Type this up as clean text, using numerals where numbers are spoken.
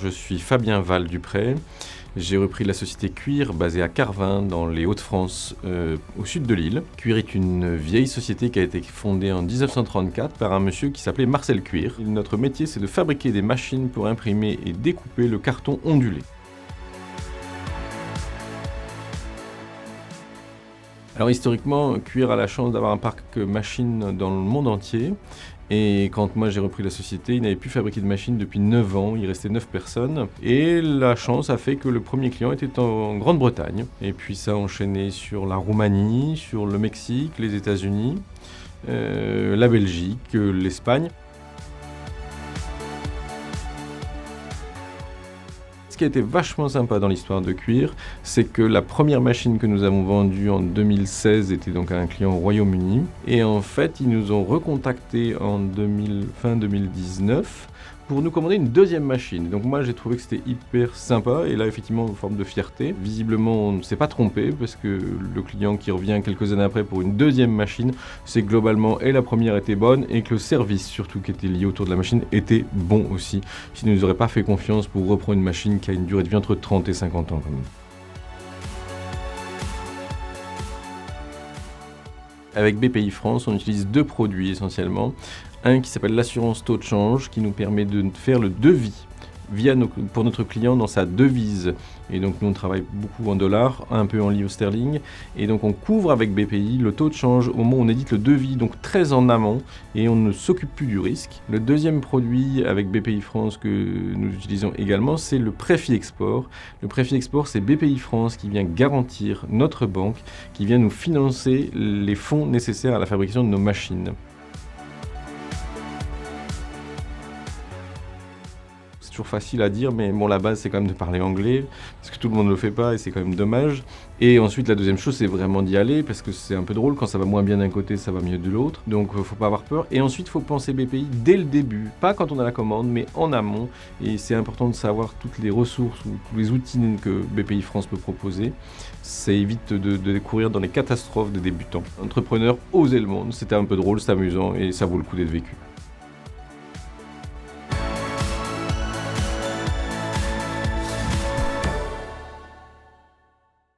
Je suis Fabien Val-Dupré. J'ai repris la société Cuir basée à Carvin dans les Hauts-de-France, au sud de l'île. Cuir est une vieille société qui a été fondée en 1934 par un monsieur qui s'appelait Marcel Cuir. Notre métier, c'est de fabriquer des machines pour imprimer et découper le carton ondulé. Alors historiquement, Cuir a la chance d'avoir un parc machine dans le monde entier. Et quand moi j'ai repris la société, il n'avait plus fabriqué de machines depuis 9 ans, il restait 9 personnes. Et la chance a fait que le premier client était en Grande-Bretagne. Et puis ça a enchaîné sur la Roumanie, sur le Mexique, les États-Unis, la Belgique, l'Espagne. Ce qui a été vachement sympa dans l'histoire de Cuir, c'est que la première machine que nous avons vendue en 2016 était donc à un client au Royaume-Uni. Et en fait, ils nous ont recontactés fin 2019 pour nous commander une deuxième machine. Donc moi, j'ai trouvé que c'était hyper sympa et là, effectivement, en forme de fierté. Visiblement, on ne s'est pas trompé parce que le client qui revient quelques années après pour une deuxième machine, c'est que globalement, et la première était bonne et que le service, surtout qui était lié autour de la machine, était bon aussi. Sinon, ils nous auraient pas fait confiance pour reprendre une machine qui a une durée de vie entre 30 et 50 ans quand même. Avec BPI France, on utilise 2 produits essentiellement. Un qui s'appelle l'assurance taux de change, qui nous permet de faire le devis pour notre client dans sa devise. Et donc nous on travaille beaucoup en dollars, un peu en livres sterling. Et donc on couvre avec BPI le taux de change au moment où on édite le devis, donc très en amont, et on ne s'occupe plus du risque. Le deuxième produit avec BPI France que nous utilisons également, c'est le Préfi Export. Le Préfi Export, c'est BPI France qui vient garantir notre banque, qui vient nous financer les fonds nécessaires à la fabrication de nos machines. C'est toujours facile à dire, mais bon, la base, c'est quand même de parler anglais, parce que tout le monde ne le fait pas et c'est quand même dommage. Et ensuite, la deuxième chose, c'est vraiment d'y aller, parce que c'est un peu drôle, quand ça va moins bien d'un côté, ça va mieux de l'autre. Donc, faut pas avoir peur. Et ensuite, il faut penser BPI dès le début, pas quand on a la commande, mais en amont. Et c'est important de savoir toutes les ressources ou tous les outils que BPI France peut proposer. Ça évite de découvrir dans les catastrophes des débutants. Entrepreneurs, osez le monde, c'était un peu drôle, c'est amusant et ça vaut le coup d'être vécu.